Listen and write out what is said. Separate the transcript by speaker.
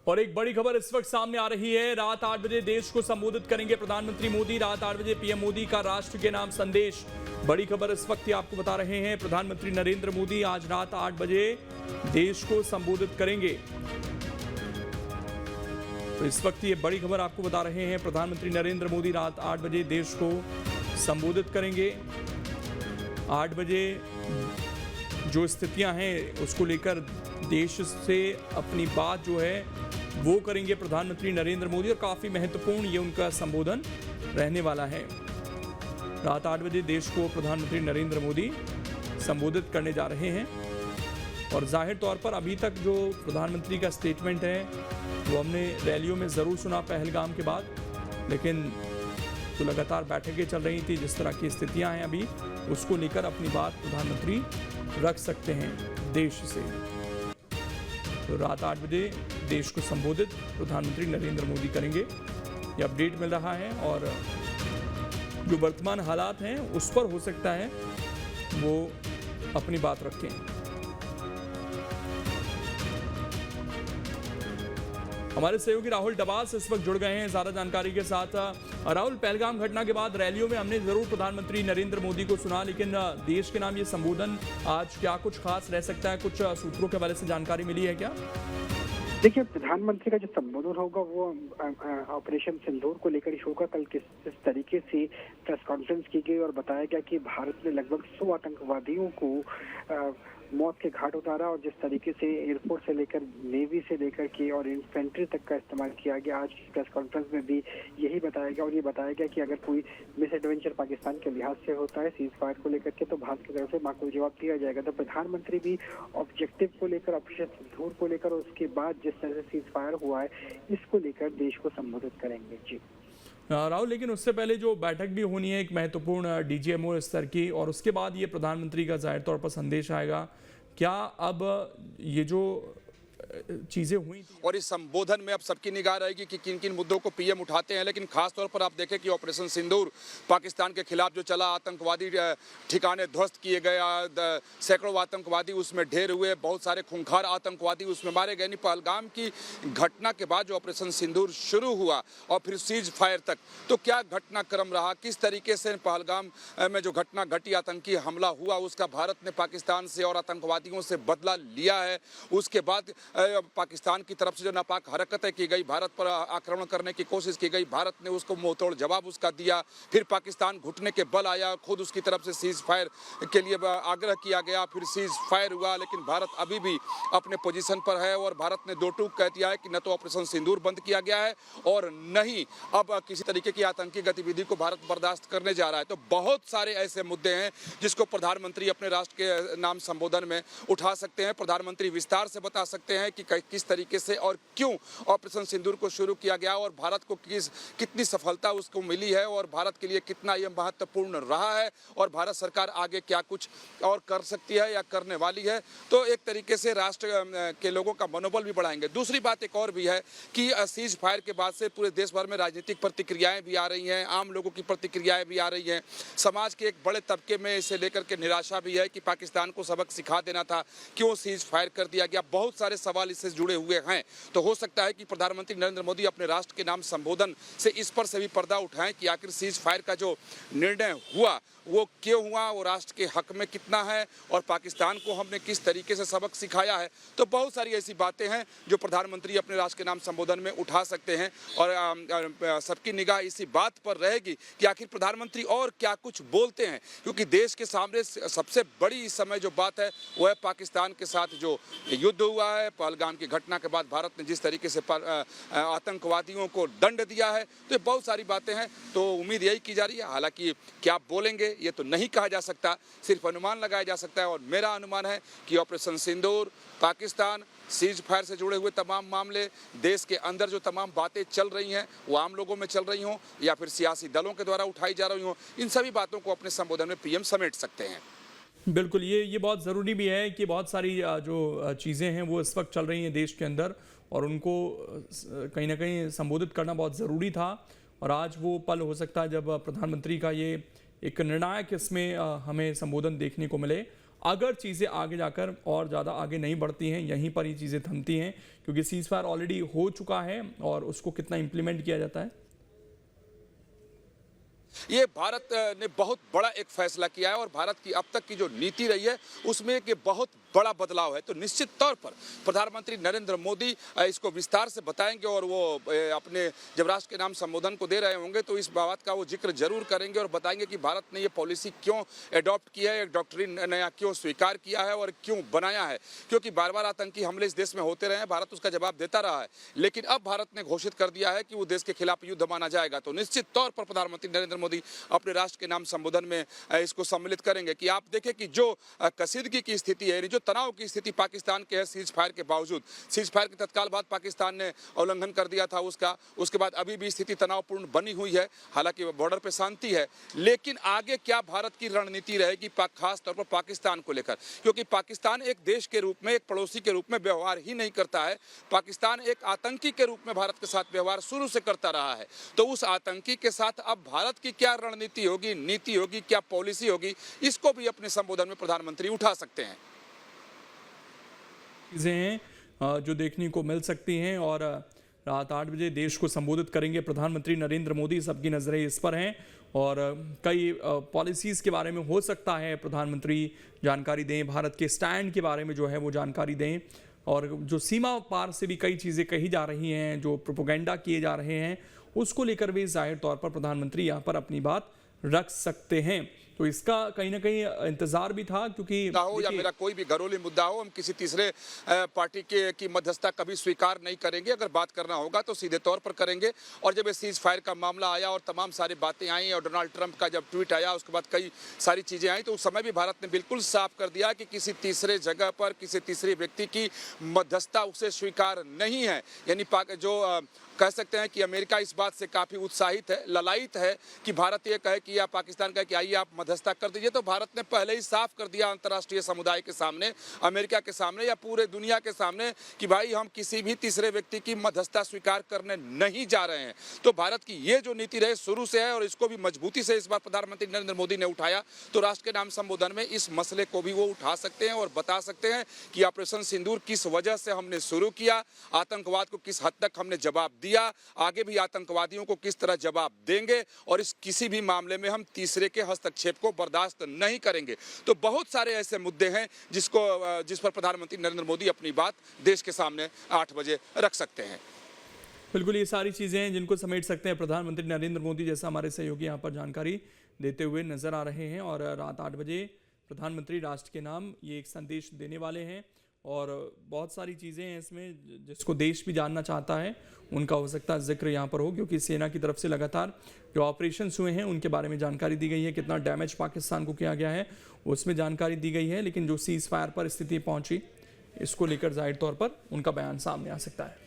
Speaker 1: और एक बड़ी खबर इस वक्त सामने आ रही है। रात 8 बजे देश को संबोधित करेंगे प्रधानमंत्री मोदी। रात 8 बजे पीएम मोदी का राष्ट्र के नाम संदेश। बड़ी खबर इस वक्त ही आपको बता रहे हैं। प्रधानमंत्री नरेंद्र मोदी आज रात 8 बजे देश को संबोधित करेंगे। तो इस वक्त ये बड़ी खबर आपको बता रहे हैं। प्रधानमंत्री नरेंद्र मोदी रात 8 बजे देश को संबोधित करेंगे। 8 बजे जो स्थितियां हैं उसको लेकर देश से अपनी बात जो है वो करेंगे प्रधानमंत्री नरेंद्र मोदी, और काफ़ी महत्वपूर्ण ये उनका संबोधन रहने वाला है। रात 8 बजे देश को प्रधानमंत्री नरेंद्र मोदी संबोधित करने जा रहे हैं। और जाहिर तौर पर अभी तक जो प्रधानमंत्री का स्टेटमेंट है वो हमने रैलियों में ज़रूर सुना पहलगाम के बाद, लेकिन तो लगातार बैठकें चल रही थी, जिस तरह की स्थितियां हैं अभी उसको लेकर अपनी बात प्रधानमंत्री रख सकते हैं देश से। तो रात 8 बजे देश को संबोधित प्रधानमंत्री नरेंद्र मोदी करेंगे, ये अपडेट मिल रहा है। और जो वर्तमान हालात हैं उस पर हो सकता है वो अपनी बात रखें। हमारे सहयोगी राहुल डबास इस वक्त जुड़ गए हैं ज्यादा जानकारी के साथ। राहुल, पहलगाम घटना के बाद रैलियों में हमने जरूर प्रधानमंत्री नरेंद्र मोदी को सुना, लेकिन देश के नाम ये संबोधन आज क्या कुछ खास रह सकता है? कुछ सूत्रों के हवाले से जानकारी मिली है क्या?
Speaker 2: देखिए, प्रधानमंत्री का जो संबोधन होगा वो ऑपरेशन सिंदूर को लेकर ही होगा। कल किस तरीके से प्रेस कॉन्फ्रेंस की गई और बताया गया कि भारत ने लगभग 100 आतंकवादियों को मौत के घाट उतारा, और जिस तरीके से एयरफोर्स से लेकर नेवी से लेकर के और इन्फेंट्री तक का इस्तेमाल किया गया। आज की प्रेस कॉन्फ्रेंस में भी यही बताया गया, और ये बताया गया कि अगर कोई मिस एडवेंचर पाकिस्तान के लिहाज से होता है सीज फायर को लेकर के, तो भारत की तरफ से माकूल जवाब दिया जाएगा। तो प्रधानमंत्री भी ऑब्जेक्टिव को लेकर, ऑपरेशन सिंदूर को लेकर, उसके बाद जिस तरह से सीज फायर हुआ है इसको लेकर देश को संबोधित करेंगे। जी
Speaker 1: राहुल, लेकिन उससे पहले जो बैठक भी होनी है एक महत्वपूर्ण डीजीएमओ स्तर की, और उसके बाद ये प्रधानमंत्री का जाहिर तौर पर संदेश आएगा। क्या अब ये जो चीजें हुई थी
Speaker 3: और इस संबोधन में अब सबकी निगाह रहेगी कि किन किन मुद्दों को पीएम उठाते हैं, लेकिन खास तौर पर आप देखें कि ऑपरेशन सिंदूर पाकिस्तान के खिलाफ जो चला, आतंकवादी ठिकाने ध्वस्त किए गए, सैकड़ों आतंकवादी उसमें ढेर हुए, बहुत सारे खूंखार आतंकवादी उसमें मारे गए। पहलगाम की घटना के बाद जो ऑपरेशन सिंदूर शुरू हुआ और फिर सीज फायर तक, तो क्या घटनाक्रम रहा, किस तरीके से पहलगाम में जो घटना घटी, आतंकी हमला हुआ, उसका भारत ने पाकिस्तान से और आतंकवादियों से बदला लिया है। उसके बाद पाकिस्तान की तरफ से जो नापाक हरकतें की गई, भारत पर आक्रमण करने की कोशिश की गई, भारत ने उसको मुंहतोड़ जवाब उसका दिया। फिर पाकिस्तान घुटने के बल आया, खुद उसकी तरफ से सीज फायर के लिए आग्रह किया गया, फिर सीज फायर हुआ, लेकिन भारत अभी भी अपने पोजीशन पर है। और भारत ने दो टूक कह दिया है कि न तो ऑपरेशन सिंदूर बंद किया गया है और न ही अब किसी तरीके की आतंकी गतिविधि को भारत बर्दाश्त करने जा रहा है। तो बहुत सारे ऐसे मुद्दे हैं जिसको प्रधानमंत्री अपने राष्ट्र के नाम संबोधन में उठा सकते हैं। प्रधानमंत्री विस्तार से बता सकते हैं कि किस तरीके से और क्यों ऑपरेशन सिंदूर को शुरू किया गया, और भारत को कितनी सफलता उसको मिली है, और भारत के लिए कितना यह महत्वपूर्ण रहा है, और भारत सरकार आगे क्या कुछ और कर सकती है या करने वाली है। तो एक तरीके से राष्ट्र के लोगों का मनोबल भी बढ़ाएंगे। दूसरी बात एक और भी है कि सीज फायर के बाद से पूरे देश भर में राजनीतिक प्रतिक्रियाएं भी आ रही हैं, आम लोगों की प्रतिक्रियाएं भी आ रही हैं। समाज के एक बड़े तबके में इसे लेकर के निराशा भी है कि पाकिस्तान को सबक सिखा देना था, क्यों सीज फायर कर दिया गया। बहुत सारे सवाल इससे जुड़े हुए हैं। तो हो सकता है कि प्रधानमंत्री नरेंद्र मोदी अपने राष्ट्र के नाम संबोधन से इस पर से भी पर्दा उठाएं कि आखिर सीज फायर का जो निर्णय हुआ वो क्यों हुआ, वो राष्ट्र के हक में कितना है, और पाकिस्तान को हमने किस तरीके से सबक सिखाया है। तो बहुत सारी ऐसी बातें हैं जो प्रधानमंत्री अपने राष्ट्र के नाम संबोधन में उठा सकते हैं, और सबकी निगाह इसी बात पर रहेगी कि आखिर प्रधानमंत्री और क्या कुछ बोलते हैं, क्योंकि देश के सामने सबसे बड़ी इस समय जो बात है वो है पाकिस्तान के साथ जो युद्ध हुआ है। पहलगाम की घटना के बाद भारत ने जिस तरीके से आतंकवादियों को दंड दिया है, तो बहुत सारी बातें हैं। तो उम्मीद यही की जा रही है, हालांकि क्या बोलेंगे ये तो नहीं कहा जा सकता, सिर्फ अनुमान लगाया जा सकता है। और मेरा अनुमान है कि ऑपरेशन सिंदूर, पाकिस्तान, सीज फायर से जुड़े हुए तमाम मामले, देश के अंदर जो तमाम बातें चल रही हैं वो आम लोगों में चल रही हों या फिर सियासी दलों के द्वारा उठाई जा रही हों, इन सभी बातों को अपने संबोधन में पीएम समेट सकते हैं।
Speaker 1: बिल्कुल, ये बहुत ज़रूरी भी है कि बहुत सारी जो चीज़ें हैं वो इस वक्त चल रही हैं देश के अंदर, और उनको कहीं ना कहीं संबोधित करना बहुत ज़रूरी था। और आज वो पल हो सकता है जब प्रधानमंत्री का ये एक निर्णायक इसमें हमें संबोधन देखने को मिले। अगर चीज़ें आगे जाकर और ज़्यादा आगे नहीं बढ़ती हैं, यहीं पर ही चीज़ें थमती हैं, क्योंकि सीज़ फायर ऑलरेडी हो चुका है और उसको कितना इम्प्लीमेंट किया जाता है।
Speaker 3: ये भारत ने बहुत बड़ा एक फैसला किया है और भारत की अब तक की जो नीति रही है उसमें एक बहुत बड़ा बदलाव है। तो निश्चित तौर पर प्रधानमंत्री नरेंद्र मोदी इसको विस्तार से बताएंगे और वो अपने जब राष्ट्र के नाम संबोधन को दे रहे होंगे तो इस बात का वो जिक्र जरूर करेंगे और बताएंगे कि भारत ने ये पॉलिसी क्यों एडॉप्ट किया है, एक डॉक्ट्रिन नया क्यों स्वीकार किया है और क्यों बनाया है। क्योंकि बार बार आतंकी हमले इस देश में होते रहे हैं, भारत उसका जवाब देता रहा है, लेकिन अब भारत ने घोषित कर दिया है कि वो देश के खिलाफ युद्ध माना जाएगा। तो निश्चित तौर पर प्रधानमंत्री नरेंद्र मोदी अपने राष्ट्र के नाम संबोधन में इसको सम्मिलित करेंगे कि आप देखें कि जो कशीदगी की स्थिति है, जो तनाव की स्थिति पाकिस्तान के है, सीज फायर के बावजूद, सीज फायर के तत्काल बाद पाकिस्तान ने उल्लंघन कर दिया था उसके बाद अभी भी स्थिति तनावपूर्ण बनी हुई है। हालांकि बॉर्डर पे शांति है, लेकिन आगे क्या भारत की रणनीति रहेगी खास तौर पर पाकिस्तान को लेकर, क्योंकि पाकिस्तान एक देश के रूप में, एक पड़ोसी के रूप में व्यवहार ही नहीं करता है। पाकिस्तान एक आतंकी के रूप में भारत के साथ व्यवहार शुरू से करता रहा है। तो उस आतंकी के साथ अब भारत की क्या रणनीति होगी, नीति होगी, क्या पॉलिसी होगी, इसको भी अपने संबोधन में प्रधानमंत्री उठा सकते हैं।
Speaker 1: चीज़ें हैं जो देखने को मिल सकती हैं और रात 8 बजे देश को संबोधित करेंगे प्रधानमंत्री नरेंद्र मोदी। सबकी नज़रें इस पर हैं और कई पॉलिसीज़ के बारे में हो सकता है प्रधानमंत्री जानकारी दें, भारत के स्टैंड के बारे में जो है वो जानकारी दें और जो सीमा पार से भी कई चीज़ें कही जा रही हैं, जो प्रोपेगेंडा किए जा रहे हैं, उसको लेकर भी जाहिर तौर पर प्रधानमंत्री यहाँ पर अपनी बात रख सकते हैं। तो इसका कहीं ना कहीं इंतजार भी था, क्योंकि
Speaker 3: हो या मेरा कोई भी घरेलू मुद्दा हो, हम किसी तीसरे पार्टी की मध्यस्थता कभी स्वीकार नहीं करेंगे। अगर बात करना होगा तो सीधे तौर पर करेंगे। और जब ये सीज फायर का मामला आया और तमाम सारी बातें आई और डोनाल्ड ट्रंप का जब ट्वीट आया, उसके बाद कई सारी चीज़ें आई, तो उस समय भी भारत ने बिल्कुल साफ कर दिया कि किसी तीसरे जगह पर किसी तीसरे व्यक्ति की मध्यस्थता उसे स्वीकार नहीं है। यानी जो कह सकते हैं कि अमेरिका इस बात से काफ़ी उत्साहित है, ललायित है कि भारत ये कहे कि या पाकिस्तान कहे कि आइए आप मध्यस्थता कर दीजिए। तो भारत ने पहले ही साफ कर दिया अंतर्राष्ट्रीय समुदाय के सामने, अमेरिका के सामने या पूरे दुनिया के सामने कि भाई हम किसी भी तीसरे व्यक्ति की मध्यस्थता स्वीकार करने नहीं जा रहे हैं। तो भारत की ये जो नीति रहे शुरू से है और इसको भी मजबूती से इस बार प्रधानमंत्री नरेंद्र मोदी ने उठाया। तो राष्ट्र के नाम संबोधन में इस मसले को भी वो उठा सकते हैं और बता सकते हैं कि ऑपरेशन सिंदूर किस वजह से हमने शुरू किया, आतंकवाद को किस हद तक हमने जवाब दिया, आगे भी आतंकवादियों को किस तरह जवाब देंगे और इस किसी भी मामले में हम तीसरे के हस्तक्षेप को बर्दाश्त नहीं करेंगे। तो बहुत सारे ऐसे मुद्दे हैं जिस पर प्रधानमंत्री नरेंद्र मोदी अपनी बात देश के सामने 8 बजे रख सकते हैं।
Speaker 1: बिल्कुल, ये सारी चीज़ें हैं जिनको समेट सकते हैं प्रधानमंत्री नरेंद्र मोदी, जैसा हमारे सहयोगी यहाँ पर जानकारी देते हुए नजर आ रहे हैं। और रात 8 बजे प्रधानमंत्री राष्ट्र के नाम ये एक संदेश देने वाले हैं और बहुत सारी चीज़ें हैं इसमें जिसको देश भी जानना चाहता है, उनका हो सकता है जिक्र यहाँ पर हो, क्योंकि सेना की तरफ से लगातार जो ऑपरेशंस हुए हैं उनके बारे में जानकारी दी गई है, कितना डैमेज पाकिस्तान को किया गया है उसमें जानकारी दी गई है। लेकिन जो सीज फायर पर स्थिति पहुंची, इसको लेकर जाहिर तौर पर उनका बयान सामने आ सकता है।